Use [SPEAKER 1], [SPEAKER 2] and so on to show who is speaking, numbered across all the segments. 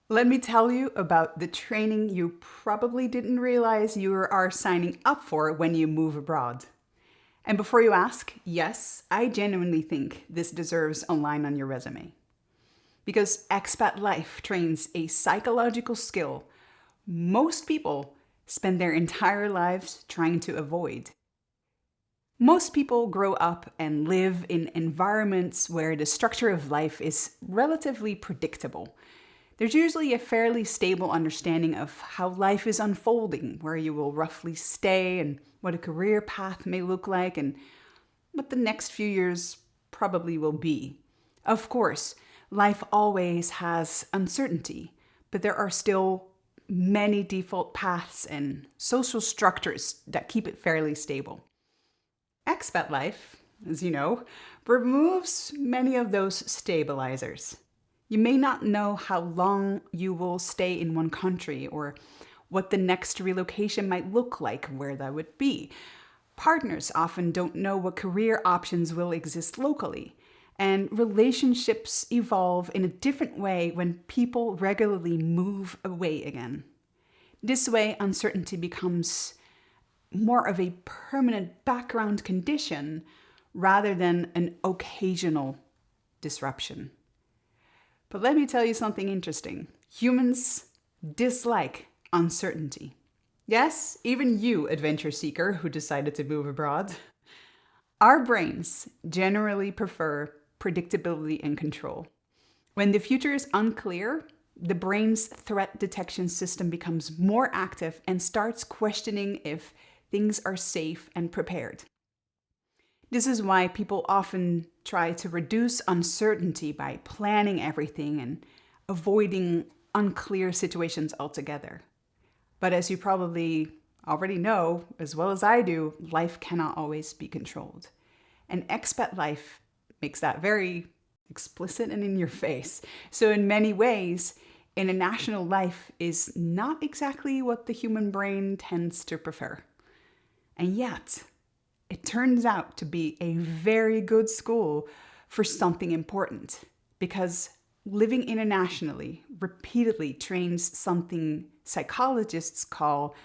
[SPEAKER 1] Let me tell you about the training you probably didn't realize you are signing up for when you move abroad. And before you ask, yes, I genuinely think this deserves a line on your resume. Because expat life trains a psychological skill most people spend their entire lives trying to avoid. Most people grow up and live in environments where the structure of life is relatively predictable. There's usually a fairly stable understanding of how life is unfolding, where you will roughly stay and what a career path may look like and what the next few years probably will be. Of course, life always has uncertainty, but there are still many default paths and social structures that keep it fairly stable. Expat life, as you know, removes many of those stabilizers. You may not know how long you will stay in one country or what the next relocation might look like, where that would be. Partners often don't know what career options will exist locally, and relationships evolve in a different way when people regularly move away again. This way, uncertainty becomes more of a permanent background condition rather than an occasional disruption. But let me tell you something interesting. Humans dislike uncertainty. Yes, even you, adventure seeker who decided to move abroad. Our brains generally prefer predictability and control. When the future is unclear, the brain's threat detection system becomes more active and starts questioning if things are safe and prepared. This is why people often try to reduce uncertainty by planning everything and avoiding unclear situations altogether. But as you probably already know, as well as I do, life cannot always be controlled. And expat life makes that very explicit and in your face. So in many ways, international life is not exactly what the human brain tends to prefer. And yet, it turns out to be a very good school for something important, because living internationally repeatedly trains something psychologists call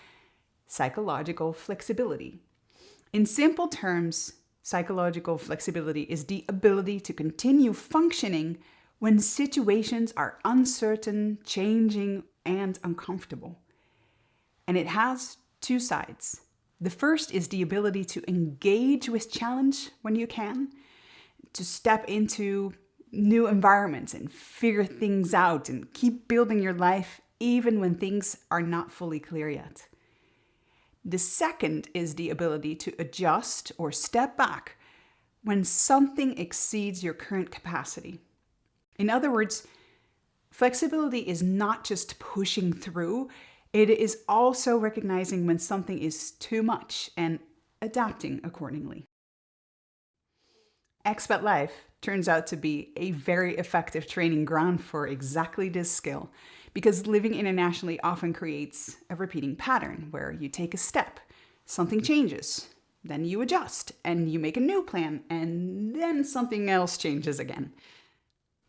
[SPEAKER 1] psychological flexibility. In simple terms, psychological flexibility is the ability to continue functioning when situations are uncertain, changing, and uncomfortable. And it has two sides. The first is the ability to engage with challenge when you can, to step into new environments and figure things out and keep building your life even when things are not fully clear yet. The second is the ability to adjust or step back when something exceeds your current capacity. In other words, flexibility is not just pushing through, it is also recognizing when something is too much and adapting accordingly. Expat life turns out to be a very effective training ground for exactly this skill, because living internationally often creates a repeating pattern where you take a step, something changes, then you adjust, and you make a new plan, and then something else changes again.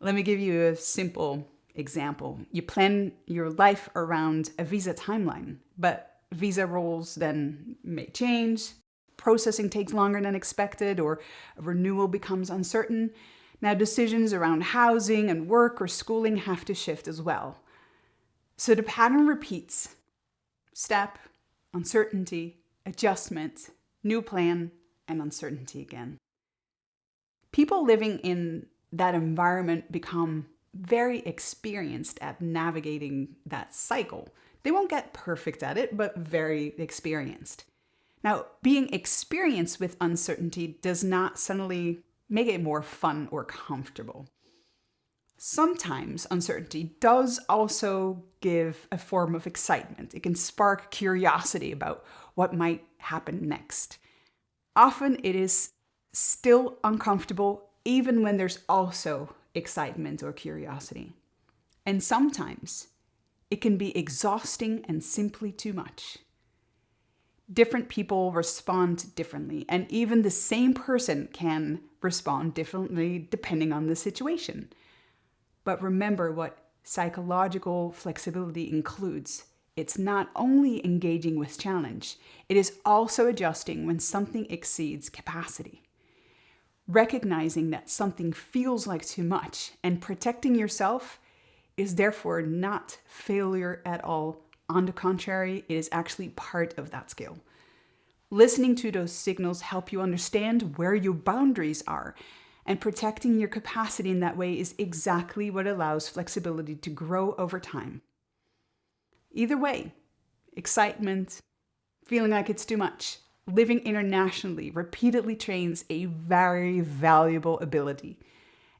[SPEAKER 1] Let me give you a simple example. You plan your life around a visa timeline, but visa rules then may change, processing takes longer than expected, or a renewal becomes uncertain. Now, decisions around housing and work or schooling have to shift as well. So the pattern repeats. Step, uncertainty, adjustment, new plan, and uncertainty again. People living in that environment become very experienced at navigating that cycle. They won't get perfect at it, but very experienced. Now, being experienced with uncertainty does not suddenly make it more fun or comfortable. Sometimes uncertainty does also give a form of excitement. It can spark curiosity about what might happen next. Often it is still uncomfortable, even when there's also excitement or curiosity. And sometimes it can be exhausting and simply too much. Different people respond differently, and even the same person can respond differently depending on the situation. But remember, what psychological flexibility includes, it's not only engaging with challenge, it is also adjusting when something exceeds capacity. Recognizing that something feels like too much and protecting yourself is therefore not failure at all. On the contrary, it is actually part of that skill. Listening to those signals help you understand where your boundaries are, and protecting your capacity in that way is exactly what allows flexibility to grow over time. Either way, excitement, feeling like it's too much, living internationally repeatedly trains a very valuable ability.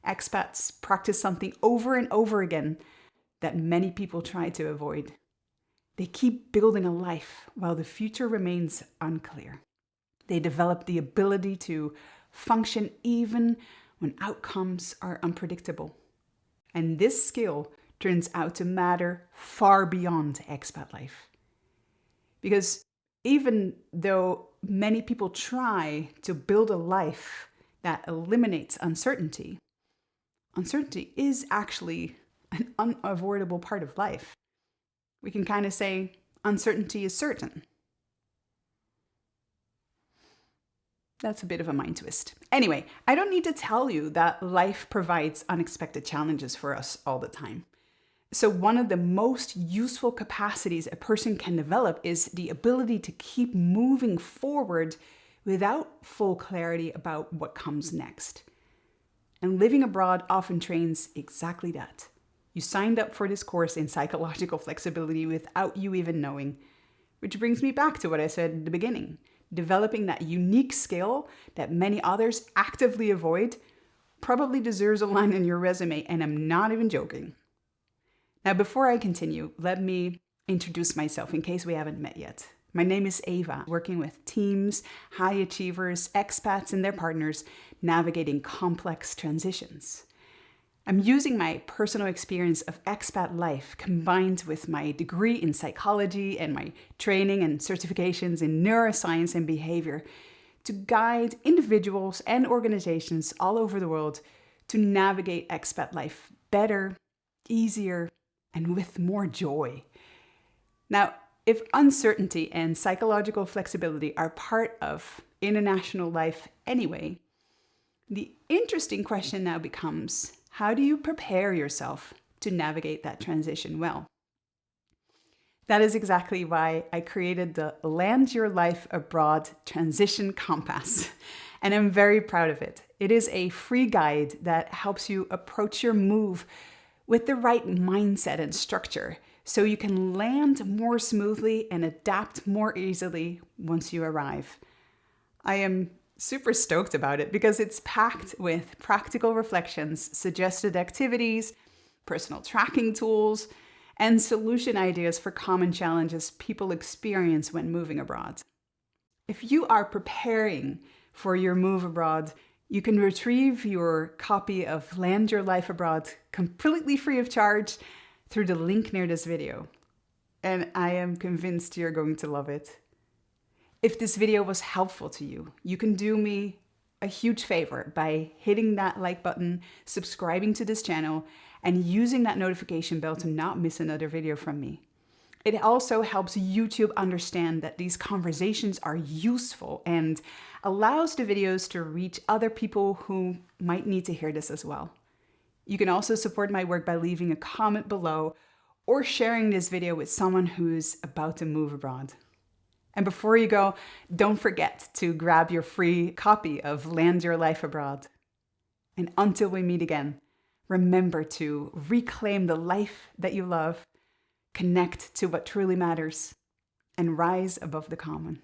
[SPEAKER 1] Expats practice something over and over again that many people try to avoid. They keep building a life while the future remains unclear. They develop the ability to function even when outcomes are unpredictable. And this skill turns out to matter far beyond expat life. Because even though many people try to build a life that eliminates uncertainty, uncertainty is actually an unavoidable part of life. We can kind of say uncertainty is certain. That's a bit of a mind twist. Anyway, I don't need to tell you that life provides unexpected challenges for us all the time. So one of the most useful capacities a person can develop is the ability to keep moving forward without full clarity about what comes next. And living abroad often trains exactly that. You signed up for this course in psychological flexibility without you even knowing. Which brings me back to what I said at the beginning. Developing that unique skill that many others actively avoid probably deserves a line in your resume, and I'm not even joking. Now, before I continue, let me introduce myself in case we haven't met yet. My name is Eva, working with teams, high achievers, expats, and their partners navigating complex transitions. I'm using my personal experience of expat life combined with my degree in psychology and my training and certifications in neuroscience and behavior to guide individuals and organizations all over the world to navigate expat life better, easier, and with more joy. Now, if uncertainty and psychological flexibility are part of international life anyway, the interesting question now becomes, how do you prepare yourself to navigate that transition well? That is exactly why I created the Land Your Life Abroad Transition Compass, and I'm very proud of it. It is a free guide that helps you approach your move with the right mindset and structure so you can land more smoothly and adapt more easily once you arrive. I am super stoked about it because it's packed with practical reflections, suggested activities, personal tracking tools, and solution ideas for common challenges people experience when moving abroad. If you are preparing for your move abroad, you can retrieve your copy of Land Your Life Abroad completely free of charge through the link near this video. And I am convinced you're going to love it. If this video was helpful to you, you can do me a huge favor by hitting that like button, subscribing to this channel, and using that notification bell to not miss another video from me. It also helps YouTube understand that these conversations are useful and allows the videos to reach other people who might need to hear this as well. You can also support my work by leaving a comment below or sharing this video with someone who's about to move abroad. And before you go, don't forget to grab your free copy of Land Your Life Abroad. And until we meet again, remember to reclaim the life that you love, connect to what truly matters, and rise above the common.